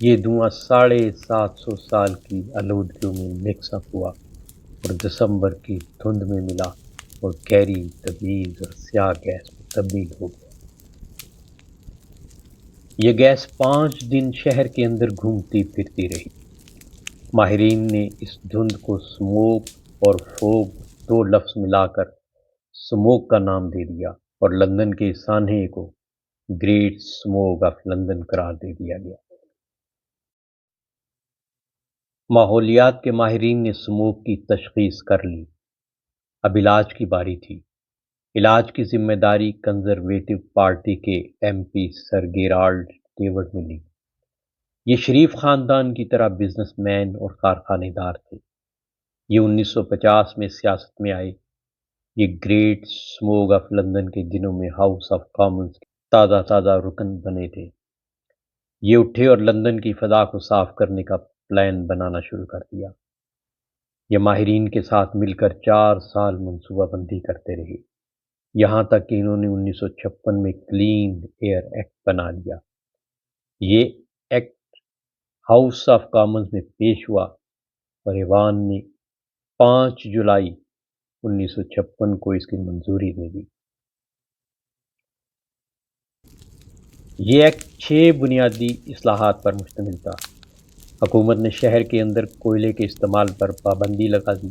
یہ دھواں 750 سال کی آلودگیوں میں مکس اپ ہوا اور دسمبر کی دھند میں ملا اور گہری تبیز اور سیاہ گیس میں تبدیل ہو گیا۔ یہ گیس 5 دن شہر کے اندر گھومتی پھرتی رہی۔ ماہرین نے اس دھند کو سموک اور فوگ 2 لفظ ملا کر سموک کا نام دے دیا اور لندن کے سانحے کو گریٹ سموگ آف لندن قرار دے دیا گیا۔ ماحولیات کے ماہرین نے سموگ کی تشخیص کر لی۔ اب علاج کی باری تھی۔ علاج کی ذمہ داری کنزرویٹو پارٹی کے ایم پی سر گیرالڈ ڈیوڈ نے لی۔ یہ شریف خاندان کی طرح بزنس مین اور کارخانے دار تھے۔ یہ 1950 میں سیاست میں آئے۔ یہ گریٹ سموگ آف لندن کے دنوں میں ہاؤس آف کامنز کے تازہ رکن بنے تھے۔ یہ اٹھے اور لندن کی فضا کو صاف کرنے کا پلان بنانا شروع کر دیا۔ یہ ماہرین کے ساتھ مل کر 4 سال منصوبہ بندی کرتے رہے، یہاں تک کہ انہوں نے 1956 میں کلین ایئر ایکٹ بنا لیا۔ یہ ایکٹ ہاؤس آف کامنز میں پیش ہوا اور ایوان نے 5 جولائی 1956 کو اس کی منظوری دے دی۔ یہ ایکٹ 6 بنیادی اصلاحات پر مشتمل تھا۔ حکومت نے شہر کے اندر کوئلے کے استعمال پر پابندی لگا دی۔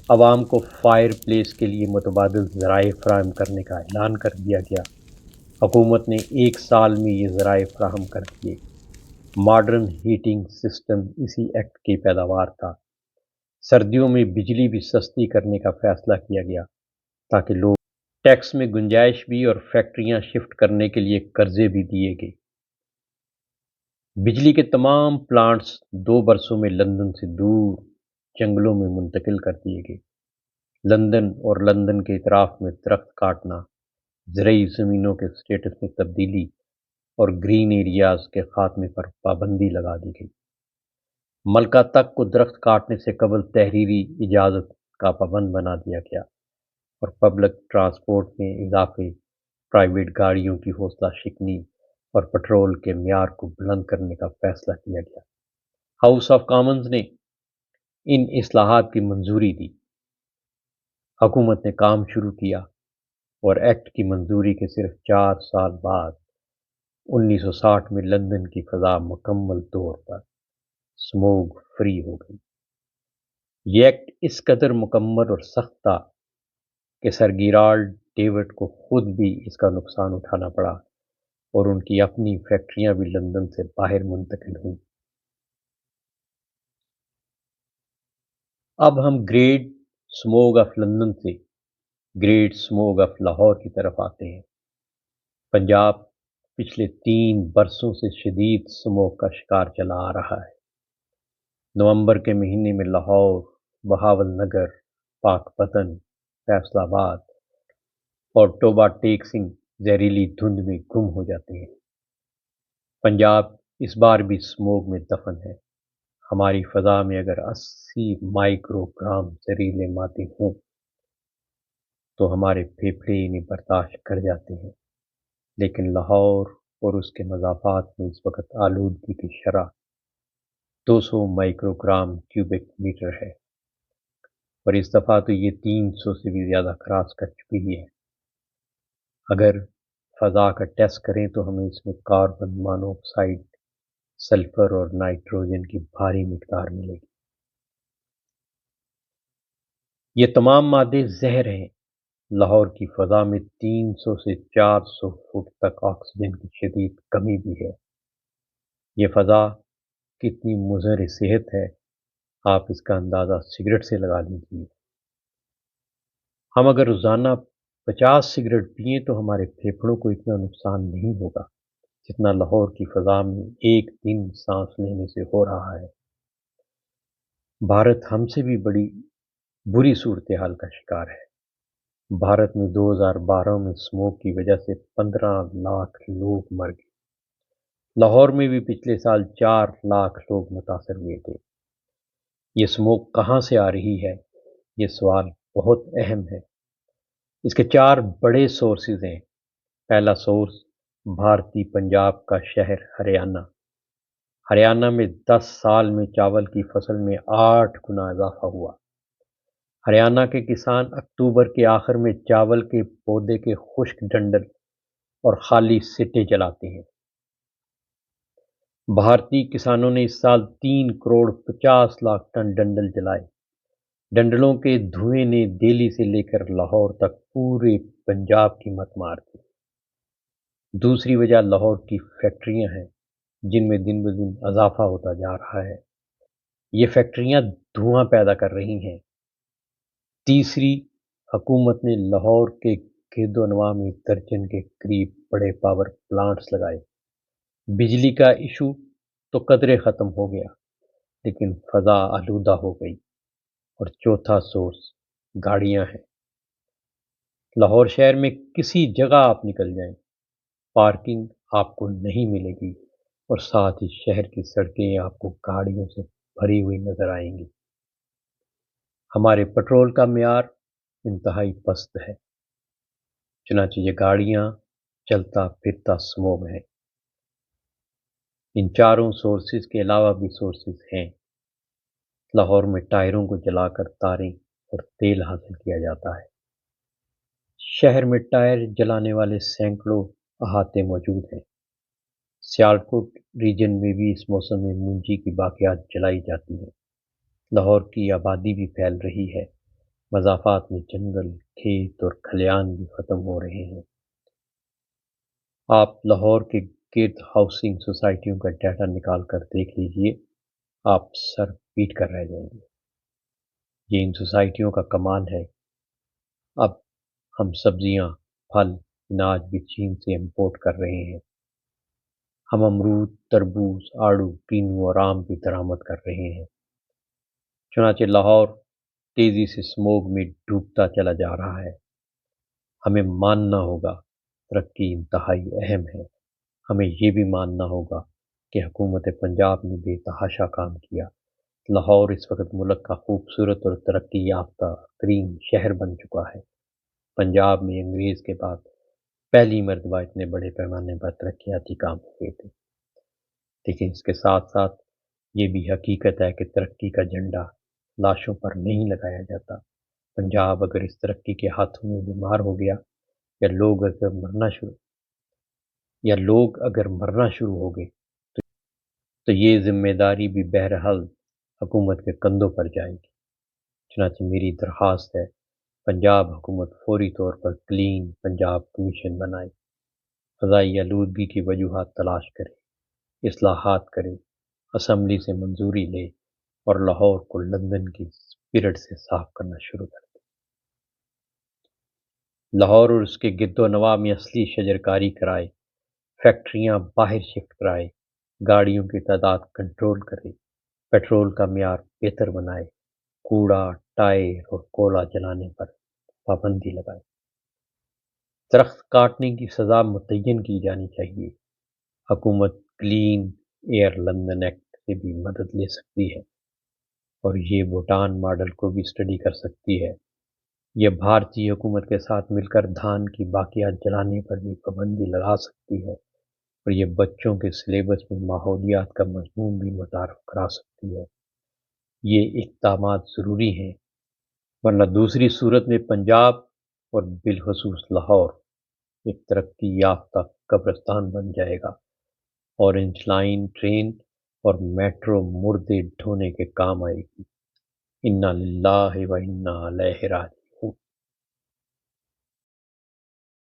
عوام کو فائر پلیس کے لیے متبادل ذرائع فراہم کرنے کا اعلان کر دیا گیا۔ حکومت نے 1 سال میں یہ ذرائع فراہم کر دیے۔ ماڈرن ہیٹنگ سسٹم اسی ایکٹ کی پیداوار تھا۔ سردیوں میں بجلی بھی سستی کرنے کا فیصلہ کیا گیا تاکہ لوگ ٹیکس میں گنجائش بھی اور فیکٹریاں شفٹ کرنے کے لیے قرضے بھی دیے گئے۔ بجلی کے تمام پلانٹس 2 برسوں میں لندن سے دور جنگلوں میں منتقل کر دیے گئے۔ لندن اور لندن کے اطراف میں درخت کاٹنا، زرعی زمینوں کے سٹیٹس میں تبدیلی اور گرین ایریاز کے خاتمے پر پابندی لگا دی گئی۔ ملکہ تک کو درخت کاٹنے سے قبل تحریری اجازت کا پابند بنا دیا گیا اور پبلک ٹرانسپورٹ میں اضافے، پرائیویٹ گاڑیوں کی حوصلہ شکنی اور پٹرول کے معیار کو بلند کرنے کا فیصلہ کیا گیا۔ ہاؤس آف کامنز نے ان اصلاحات کی منظوری دی۔ حکومت نے کام شروع کیا اور ایکٹ کی منظوری کے صرف 4 سال بعد 1960 میں لندن کی فضا مکمل طور پر سموگ فری ہو گئی۔ یہ ایکٹ اس قدر مکمل اور سخت تھا کہ سر گیرالڈ ڈیوڈ کو خود بھی اس کا نقصان اٹھانا پڑا اور ان کی اپنی فیکٹریاں بھی لندن سے باہر منتقل ہوئیں۔ اب ہم گریٹ سموگ آف لندن سے گریٹ سموگ آف لاہور کی طرف آتے ہیں۔ پنجاب پچھلے 3 برسوں سے شدید سموگ کا شکار چلا آ رہا ہے۔ نومبر کے مہینے میں لاہور، بہاول نگر، پاک پتن، فیصل آباد اور ٹوبہ ٹیک سنگھ زہریلی دھند میں گم ہو جاتے ہیں۔ پنجاب اس بار بھی سموگ میں دفن ہے۔ ہماری فضا میں اگر 80 مائکرو گرام زہریلے مادے ہوں تو ہمارے پھیپھڑے انہیں برداشت کر جاتے ہیں، لیکن لاہور اور اس کے مضافات میں اس وقت آلودگی کی شرح 200 مائکرو گرام کیوبک میٹر ہے اور اس دفعہ تو یہ 300 سے بھی زیادہ کراس کر چکی ہے۔ اگر فضا کا ٹیسٹ کریں تو ہمیں اس میں کاربن مانو آکسائڈ، سلفر اور نائٹروجن کی بھاری مقدار ملے گی۔ یہ تمام مادے زہر ہیں۔ لاہور کی فضا میں 300 سے 400 فٹ تک آکسیجن کی شدید کمی بھی ہے۔ یہ فضا کتنی مضر صحت ہے، آپ اس کا اندازہ سگریٹ سے لگا لیجیے۔ ہم اگر روزانہ 50 سگریٹ پئیں تو ہمارے پھیپھڑوں کو اتنا نقصان نہیں ہوگا جتنا لاہور کی فضا میں ایک دن سانس لینے سے ہو رہا ہے۔ بھارت ہم سے بھی بڑی بری صورتحال کا شکار ہے۔ بھارت میں 2012 میں سموگ کی وجہ سے 15 لاکھ لوگ مر گئے۔ لاہور میں بھی پچھلے سال 4 لاکھ لوگ متاثر ہوئے تھے۔ یہ سموگ کہاں سے آ رہی ہے؟ یہ سوال بہت اہم ہے۔ اس کے 4 بڑے سورسز ہیں۔ پہلا سورس بھارتی پنجاب کا شہر ہریانہ، ہریانہ میں 10 سال میں چاول کی فصل میں 8 گنا اضافہ ہوا۔ ہریانہ کے کسان اکتوبر کے آخر میں چاول کے پودے کے خشک ڈنڈل اور خالی سٹے جلاتے ہیں۔ بھارتی کسانوں نے اس سال 3 کروڑ 50 لاکھ ٹن ڈنڈل جلائے۔ ڈنڈلوں کے دھوئیں نے دہلی سے لے کر لاہور تک پورے پنجاب کی مت مار دی۔ دوسری وجہ لاہور کی فیکٹریاں ہیں، جن میں دن بدن اضافہ ہوتا جا رہا ہے۔ یہ فیکٹریاں دھواں پیدا کر رہی ہیں۔ تیسری، حکومت نے لاہور کے گرد و نواح میں درجن کے قریب بڑے پاور پلانٹس لگائے۔ بجلی کا ایشو تو قدرے ختم ہو گیا، لیکن فضا آلودہ ہو گئی۔ اور چوتھا سورس گاڑیاں ہیں۔ لاہور شہر میں کسی جگہ آپ نکل جائیں، پارکنگ آپ کو نہیں ملے گی، اور ساتھ ہی شہر کی سڑکیں آپ کو گاڑیوں سے بھری ہوئی نظر آئیں گی۔ ہمارے پٹرول کا معیار انتہائی پست ہے، چنانچہ یہ گاڑیاں چلتا پھرتا سموگ ہیں۔ ان چاروں سورسز کے علاوہ بھی سورسز ہیں۔ لاہور میں ٹائروں کو جلا کر تاریں اور تیل حاصل کیا جاتا ہے۔ شہر میں ٹائر جلانے والے سینکڑوں احاطے موجود ہیں۔ سیالکوٹ ریجن میں بھی اس موسم میں منجی کی باقیات جلائی جاتی ہیں۔ لاہور کی آبادی بھی پھیل رہی ہے۔ مضافات میں جنگل، کھیت اور کھلیان بھی ختم ہو رہے ہیں۔ آپ لاہور کے گرد ہاؤسنگ سوسائٹیوں کا ڈیٹا نکال کر دیکھ لیجئے، آپ سر پیٹ کر رہ جائیں گے۔ یہ ان سوسائٹیوں کا کمال ہے۔ اب ہم سبزیاں، پھل، اناج بھی چین سے امپورٹ کر رہے ہیں۔ ہم امرود، تربوز، آڑو، کینو اور آم بھی درآمد کر رہے ہیں۔ چنانچہ لاہور تیزی سے سموگ میں ڈوبتا چلا جا رہا ہے۔ ہمیں ماننا ہوگا ترقی انتہائی اہم ہے۔ ہمیں یہ بھی ماننا ہوگا کہ حکومت پنجاب نے بے تحاشا کام کیا۔ لاہور اس وقت ملک کا خوبصورت اور ترقی یافتہ ترین شہر بن چکا ہے۔ پنجاب میں انگریز کے بعد پہلی مرتبہ اتنے بڑے پیمانے پر ترقیاتی کام ہوئے تھے۔ لیکن اس کے ساتھ ساتھ یہ بھی حقیقت ہے کہ ترقی کا جھنڈا لاشوں پر نہیں لگایا جاتا۔ پنجاب اگر اس ترقی کے ہاتھوں میں بیمار ہو گیا، یا لوگ اگر مرنا شروع ہو گئے، تو یہ ذمہ داری بھی بہرحال حکومت کے کندھوں پر جائے گی۔ چنانچہ میری درخواست ہے، پنجاب حکومت فوری طور پر کلین پنجاب کمیشن بنائے، فضائی آلودگی کی وجوہات تلاش کرے، اصلاحات کرے، اسمبلی سے منظوری لے اور لاہور کو لندن کی اسپرٹ سے صاف کرنا شروع کر دے۔ لاہور اور اس کے گرد و نواح میں اصلی شجرکاری کرائے، فیکٹریاں باہر شفٹ کرائے، گاڑیوں کی تعداد کنٹرول کرے، پیٹرول کا معیار بہتر بنائے، کوڑا، ٹائر اور کوئلہ جلانے پر پابندی لگائے۔ درخت کاٹنے کی سزا متعین کی جانی چاہیے۔ حکومت کلین ایئر لندن ایکٹ سے بھی مدد لے سکتی ہے، اور یہ بھوٹان ماڈل کو بھی اسٹڈی کر سکتی ہے۔ یہ بھارتی حکومت کے ساتھ مل کر دھان کی باقیات جلانے پر بھی پابندی لگا سکتی ہے، اور یہ بچوں کے سلیبس میں ماحولیات کا مضمون بھی متعارف کرا سکتی ہے۔ یہ اقدامات ضروری ہیں، ورنہ دوسری صورت میں پنجاب اور بالخصوص لاہور ایک ترقی یافتہ قبرستان بن جائے گا، اورنج لائن ٹرین اور میٹرو مردے ڈھونے کے کام آئے گی۔ انا للہ و انا الیہ راجعون۔